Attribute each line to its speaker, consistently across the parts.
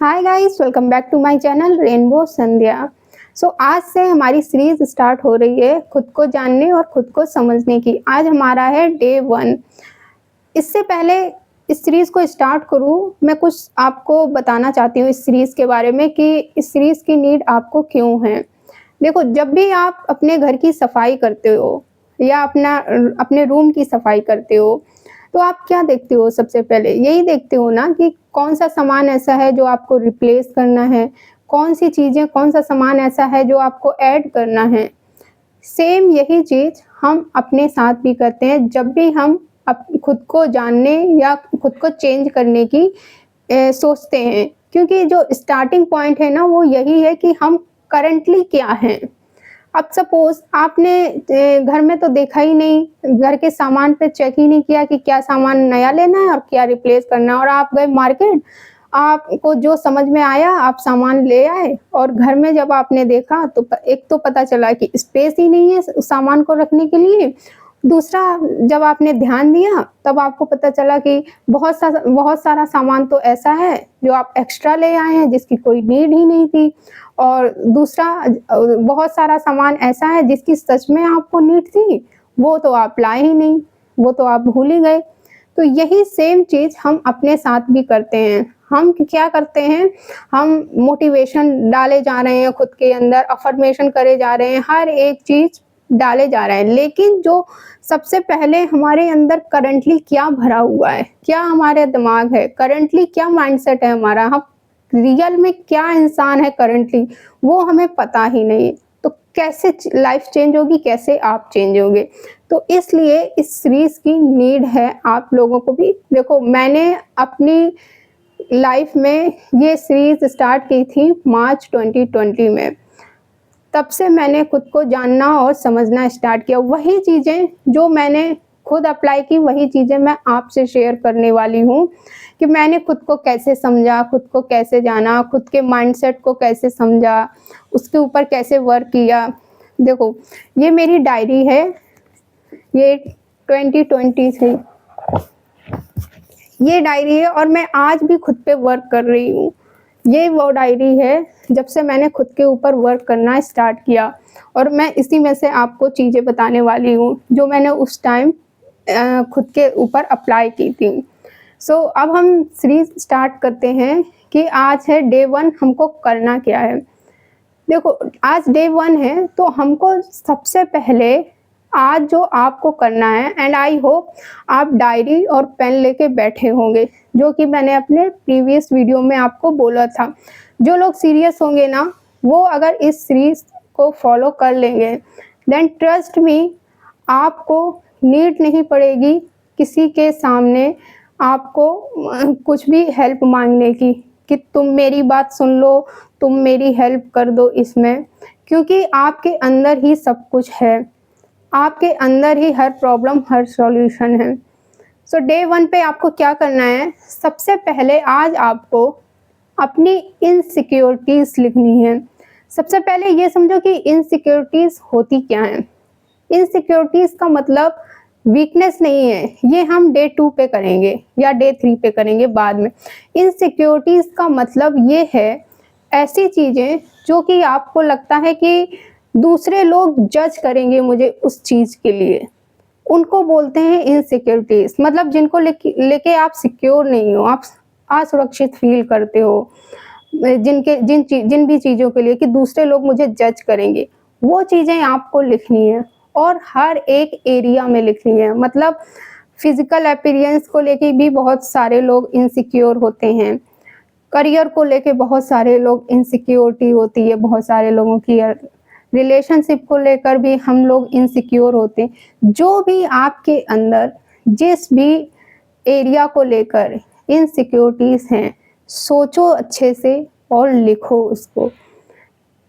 Speaker 1: Hi guys, welcome back to my channel Rainbow Sandhya. आज से हमारी सीरीज स्टार्ट हो रही है खुद को जानने और खुद को समझने की। आज हमारा है डे 1। इससे पहले इस सीरीज को स्टार्ट करूं, मैं कुछ आपको बताना चाहती हूँ इस सीरीज के बारे में कि इस सीरीज की नीड आपको क्यों है। देखो, जब भी आप अपने घर की सफाई करते हो या अपने रूम की सफाई करते हो, तो आप क्या देखते हो? सबसे पहले यही देखते हो ना कि कौन सा सामान ऐसा है जो आपको रिप्लेस करना है, कौन सी चीज़ें, कौन सा सामान ऐसा है जो आपको ऐड करना है। सेम यही चीज़ हम अपने साथ भी करते हैं जब भी हम खुद को जानने या खुद को चेंज करने की सोचते हैं, क्योंकि जो स्टार्टिंग पॉइंट है ना, वो यही है कि हम करंटली क्या हैं। अब सपोज आपने घर में तो देखा ही नहीं, घर के सामान पे चेक ही नहीं किया कि क्या सामान नया लेना है और क्या रिप्लेस करना है, और आप गए मार्केट, आपको जो समझ में आया आप सामान ले आए, और घर में जब आपने देखा तो एक तो पता चला कि स्पेस ही नहीं है उस सामान को रखने के लिए। दूसरा, जब आपने ध्यान दिया तब आपको पता चला कि बहुत सारा सामान तो ऐसा है जो आप एक्स्ट्रा ले आए हैं जिसकी कोई नीड ही नहीं थी, और दूसरा बहुत सारा सामान ऐसा है जिसकी सच में आपको नीड थी, वो तो आप लाए ही नहीं, वो तो आप भूल ही गए। तो यही सेम चीज़ हम अपने साथ भी करते हैं। हम क्या करते हैं, हम मोटिवेशन डाले जा रहे हैं खुद के अंदर, अफर्मेशन करे जा रहे हैं, हर एक चीज़ डाले जा रहे हैं, लेकिन जो सबसे पहले हमारे अंदर करंटली क्या भरा हुआ है, क्या हमारे दिमाग है, करंटली क्या माइंडसेट है हमारा, हम रियल में क्या इंसान है करंटली, वो हमें पता ही नहीं। तो कैसे लाइफ चेंज होगी, कैसे आप चेंज होगे? तो इसलिए इस सीरीज की नीड है आप लोगों को भी। देखो, मैंने अपनी लाइफ में ये सीरीज स्टार्ट की थी मार्च 2020 में। तब से मैंने खुद को जानना और समझना स्टार्ट किया। वही चीज़ें जो मैंने खुद अप्लाई की, वही चीज़ें मैं आपसे शेयर करने वाली हूँ कि मैंने खुद को कैसे समझा, खुद को कैसे जाना, खुद के माइंडसेट को कैसे समझा, उसके ऊपर कैसे वर्क किया। देखो, ये मेरी डायरी है, ये 2020 से ये डायरी है, और मैं आज भी खुद पे वर्क कर रही हूँ। ये वो डायरी है जब से मैंने खुद के ऊपर वर्क करना स्टार्ट किया, और मैं इसी में से आपको चीज़ें बताने वाली हूँ जो मैंने उस टाइम खुद के ऊपर अप्लाई की थी। अब हम सीरीज स्टार्ट करते हैं कि आज है डे 1, हमको करना क्या है। देखो, आज डे 1 है, तो हमको सबसे पहले आज जो आपको करना है, एंड आई होप आप डायरी और पेन लेके बैठे होंगे, जो कि मैंने अपने प्रीवियस वीडियो में आपको बोला था। जो लोग सीरियस होंगे ना, वो अगर इस सीरीज को फॉलो कर लेंगे, देन ट्रस्ट मी, आपको नीड नहीं पड़ेगी किसी के सामने आपको कुछ भी हेल्प मांगने की कि तुम मेरी बात सुन लो, तुम मेरी हेल्प कर दो इसमें, क्योंकि आपके अंदर ही सब कुछ है, आपके अंदर ही हर प्रॉब्लम, हर सॉल्यूशन है। डे 1 पे आपको क्या करना है, सबसे पहले आज आपको अपनी इनसिक्योरिटीज लिखनी है। सबसे पहले ये समझो कि इनसिक्योरिटीज होती क्या हैं। इनसिक्योरिटीज का मतलब वीकनेस नहीं है, ये हम डे 2 पे करेंगे या डे 3 पे करेंगे बाद में। इनसिक्योरिटीज का मतलब ये है ऐसी चीज़ें जो कि आपको लगता है कि दूसरे लोग जज करेंगे मुझे उस चीज़ के लिए, उनको बोलते हैं इनसिक्योरिटीज। मतलब जिनको लेके आप सिक्योर नहीं हो, आप असुरक्षित फील करते हो, जिन भी चीज़ों के लिए कि दूसरे लोग मुझे जज करेंगे, वो चीज़ें आपको लिखनी है, और हर एक एरिया में लिखनी है। मतलब फिजिकल अपीयरेंस को लेके भी बहुत सारे लोग इनसिक्योर होते हैं, करियर को लेके बहुत सारे लोग इनसिक्योरिटी होती है, बहुत सारे लोगों की रिलेशनशिप को लेकर भी हम लोग इनसिक्योर होते हैं। जो भी आपके अंदर जिस भी एरिया को लेकर इनसिक्योरिटीज हैं, सोचो अच्छे से और लिखो उसको।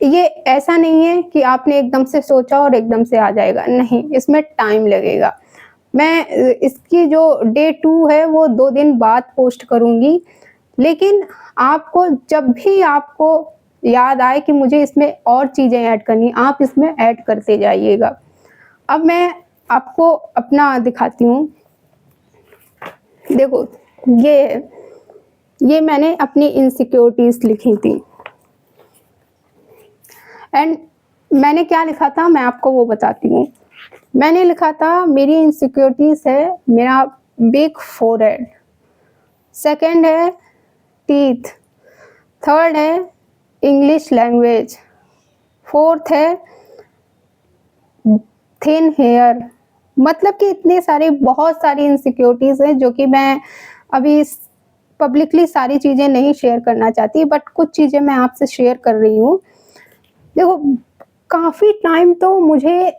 Speaker 1: ये ऐसा नहीं है कि आपने एकदम से सोचा और एकदम से आ जाएगा, नहीं, इसमें टाइम लगेगा। मैं इसकी जो डे 2 है वो 2 दिन बाद पोस्ट करूँगी, लेकिन आपको जब भी आपको याद आए कि मुझे इसमें और चीज़ें ऐड करनी, आप इसमें ऐड करते जाइएगा। अब मैं आपको अपना दिखाती हूँ। देखो, ये है, ये मैंने अपनी इनसिक्योरिटीज़ लिखी थी। एंड मैंने क्या लिखा था मैं आपको वो बताती हूँ। मैंने लिखा था मेरी इनसिक्योरिटीज़ है मेरा बिग फोरहेड, सेकंड है टीथ, थर्ड है इंग्लिश लैंग्वेज, फोर्थ है थिन हेयर। मतलब कि इतने सारे बहुत सारी इनसिक्योरिटीज़ हैं जो कि मैं अभी पब्लिकली सारी चीज़ें नहीं शेयर करना चाहती, बट कुछ चीज़ें मैं आपसे शेयर कर रही हूँ। देखो, काफ़ी टाइम तो मुझे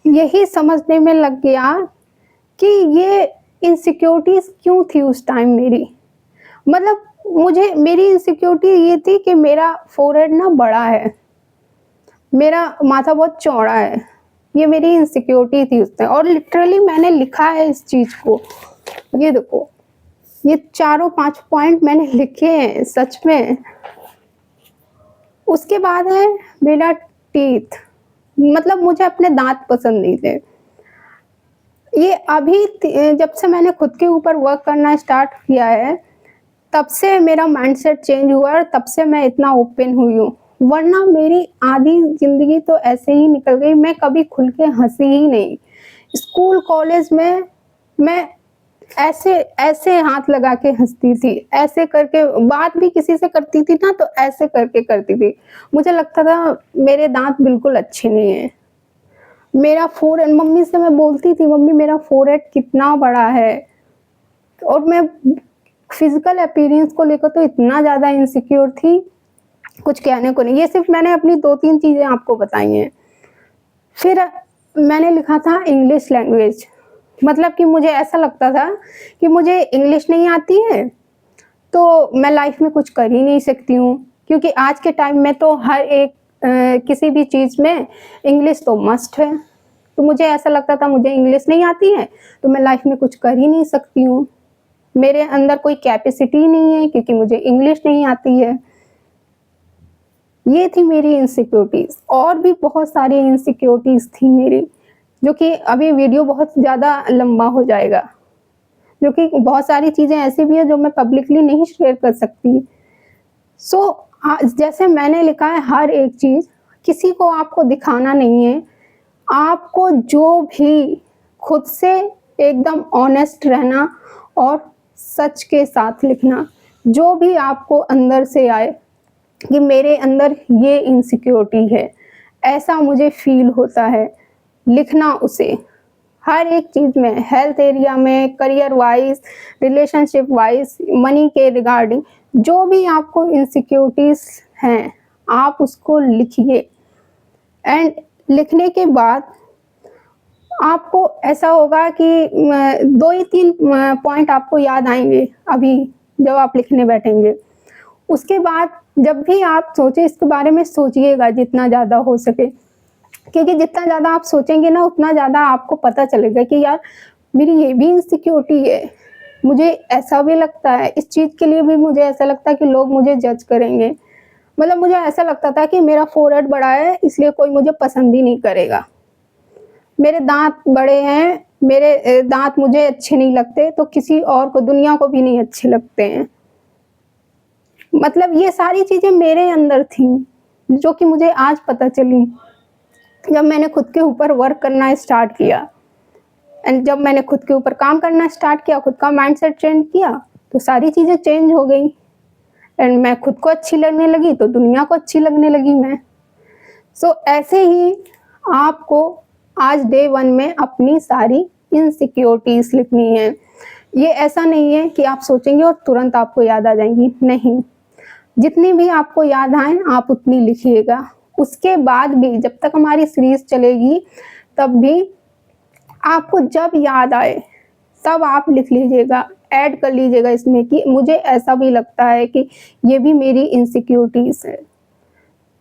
Speaker 1: यही समझने में लग गया कि ये इनसिक्योरिटीज़ क्यों थी उस टाइम मेरी। मतलब मुझे मेरी इनसिक्योरिटी ये थी कि मेरा फोरहेड ना बड़ा है, मेरा माथा बहुत चौड़ा है। ये मेरी इनसिक्योरिटी थी उस टाइम, और लिटरली मैंने लिखा है इस चीज़ को। ये देखो, ये चारों 5 पॉइंट मैंने लिखे हैं सच में। उसके बाद है मेरा टीथ, मतलब मुझे अपने दाँत पसंद नहीं थे। ये अभी जब से मैंने खुद के ऊपर वर्क करना स्टार्ट किया है, तब से मेरा माइंडसेट चेंज हुआ और तब से मैं इतना ओपन हुई हूँ। वरना मेरी आधी ज़िंदगी तो ऐसे ही निकल गई, मैं कभी खुल के हँसी ही नहीं। स्कूल, कॉलेज में मैं ऐसे ऐसे हाथ लगा के हँसती थी, ऐसे करके बात भी किसी से करती थी ना तो ऐसे करके करती थी। मुझे लगता था मेरे दाँत बिल्कुल अच्छे नहीं हैं। मेरा फोरहेड, मम्मी से मैं बोलती थी मम्मी मेरा फोरहेड कितना बड़ा है, और मैं फिजिकल अपीयरेंस को लेकर तो इतना ज़्यादा इनसिक्योर थी, कुछ कहने को नहीं। ये सिर्फ मैंने अपनी 2-3 चीज़ें आपको बताई हैं। फिर मैंने लिखा था इंग्लिश लैंग्वेज, मतलब कि मुझे ऐसा लगता था कि मुझे इंग्लिश नहीं आती है तो मैं लाइफ में कुछ कर ही नहीं सकती हूँ, क्योंकि आज के टाइम में तो हर एक किसी भी चीज़ में इंग्लिश तो मस्ट है। तो मुझे ऐसा लगता था मुझे इंग्लिश नहीं आती है तो मैं लाइफ में कुछ कर ही नहीं सकती हूँ, मेरे अंदर कोई कैपेसिटी नहीं है क्योंकि मुझे इंग्लिश नहीं आती है। ये थी मेरी इनसिक्योरिटीज़, और भी बहुत सारी इनसिक्योरिटीज़ थी मेरी, जो कि अभी वीडियो बहुत ज़्यादा लंबा हो जाएगा, क्योंकि बहुत सारी चीज़ें ऐसी भी हैं जो मैं पब्लिकली नहीं शेयर कर सकती। सो जैसे मैंने लिखा है हर एक चीज़ किसी को आपको दिखाना नहीं है, आपको जो भी खुद से एकदम ऑनेस्ट रहना और सच के साथ लिखना, जो भी आपको अंदर से आए कि मेरे अंदर ये इनसिक्योरिटी है, ऐसा मुझे फील होता है, लिखना उसे। हर एक चीज़ में, हेल्थ एरिया में, career wise, relationship wise, money के रिगार्डिंग, जो भी आपको इनसिक्योरिटीज़ हैं, आप उसको लिखिए। एंड लिखने के बाद आपको ऐसा होगा कि 2 ही 3 पॉइंट आपको याद आएँगे अभी जब आप लिखने बैठेंगे। उसके बाद जब भी आप सोचें, इसके बारे में सोचिएगा जितना ज़्यादा हो सके, क्योंकि जितना ज़्यादा आप सोचेंगे ना उतना ज़्यादा आपको पता चलेगा कि यार मेरी ये भी इनसिक्योरिटी है, मुझे ऐसा भी लगता है, इस चीज़ के लिए भी मुझे ऐसा लगता है कि लोग मुझे जज करेंगे। मतलब मुझे ऐसा लगता था कि मेरा फोरहेड बड़ा है इसलिए कोई मुझे पसंद ही नहीं करेगा, मेरे दाँत बड़े हैं, मेरे दाँत मुझे अच्छे नहीं लगते तो किसी और को, दुनिया को भी नहीं अच्छे लगते हैं। मतलब ये सारी चीज़ें मेरे अंदर थी, जो कि मुझे आज पता चली जब मैंने खुद के ऊपर वर्क करना स्टार्ट किया। एंड जब मैंने खुद के ऊपर काम करना स्टार्ट किया, खुद का माइंडसेट चेंज किया, तो सारी चीज़ें चेंज हो गई। एंड मैं खुद को अच्छी लगने लगी तो दुनिया को अच्छी लगने लगी मैं। सो ऐसे ही आपको आज डे 1 में अपनी सारी इनसिक्योरिटीज़ लिखनी है। ये ऐसा नहीं है कि आप सोचेंगे और तुरंत आपको याद आ जाएँगी, नहीं। जितनी भी आपको याद आएँ आप उतनी लिखिएगा। उसके बाद भी जब तक हमारी सीरीज़ चलेगी तब भी आपको जब याद आए तब आप लिख लीजिएगा, ऐड कर लीजिएगा इसमें कि मुझे ऐसा भी लगता है कि ये भी मेरी इनसिक्योरिटीज़ है।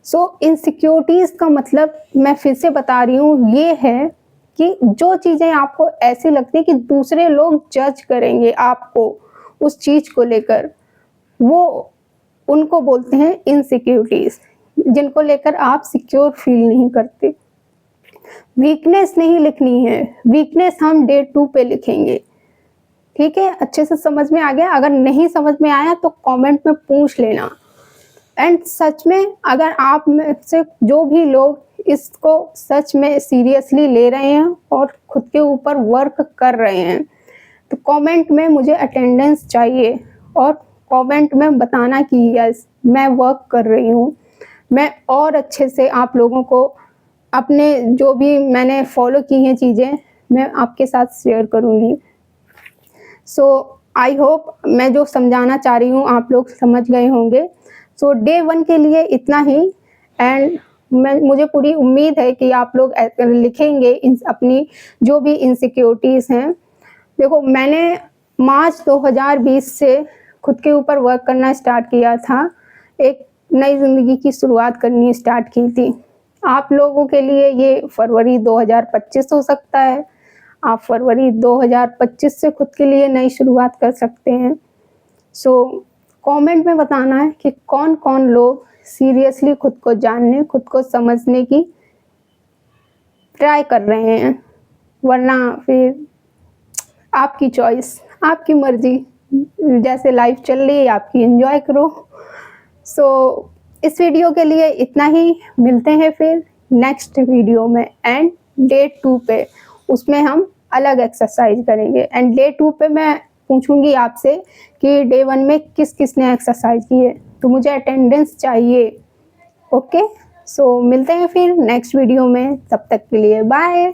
Speaker 1: सो इनसिक्योरिटीज़ का मतलब मैं फिर से बता रही हूँ, ये है कि जो चीज़ें आपको ऐसी लगती है कि दूसरे लोग जज करेंगे आपको उस चीज़ को लेकर, वो उनको बोलते हैं इनसिक्योरिटीज़, जिनको लेकर आप सिक्योर फील नहीं करते। वीकनेस नहीं लिखनी है, वीकनेस हम डे 2 पे लिखेंगे, ठीक है, अच्छे से समझ में आ गया? अगर नहीं समझ में आया तो कमेंट में पूछ लेना। एंड सच में अगर आप में से जो भी लोग इसको सच में सीरियसली ले रहे हैं और खुद के ऊपर वर्क कर रहे हैं, तो कमेंट में मुझे अटेंडेंस चाहिए और कमेंट में बताना कि यस मैं वर्क कर रही हूँ। मैं और अच्छे से आप लोगों को अपने जो भी मैंने फॉलो की हैं चीज़ें मैं आपके साथ शेयर करूँगी। सो आई होप मैं जो समझाना चाह रही हूँ आप लोग समझ गए होंगे। सो डे 1 के लिए इतना ही। एंड मुझे पूरी उम्मीद है कि आप लोग लिखेंगे अपनी जो भी इनसिक्योरिटीज़ हैं। देखो, मैंने मार्च 2020 से खुद के ऊपर वर्क करना स्टार्ट किया था, एक नई ज़िंदगी की शुरुआत करनी स्टार्ट की थी। आप लोगों के लिए ये फरवरी 2025 हो सकता है, आप फरवरी 2025 से खुद के लिए नई शुरुआत कर सकते हैं। सो कमेंट में बताना है कि कौन कौन लोग सीरियसली खुद को जानने, खुद को समझने की ट्राई कर रहे हैं, वरना फिर आपकी चॉइस, आपकी मर्जी, जैसे लाइफ चल रही है आपकी, एंजॉय करो। सो इस वीडियो के लिए इतना ही। मिलते हैं फिर नेक्स्ट वीडियो में एंड डे 2 पे, उसमें हम अलग एक्सरसाइज करेंगे। एंड डे 2 पे मैं पूछूंगी आपसे कि डे 1 में किस किस ने एक्सरसाइज की है, तो मुझे अटेंडेंस चाहिए। ओके, सो मिलते हैं फिर नेक्स्ट वीडियो में, तब तक के लिए बाय।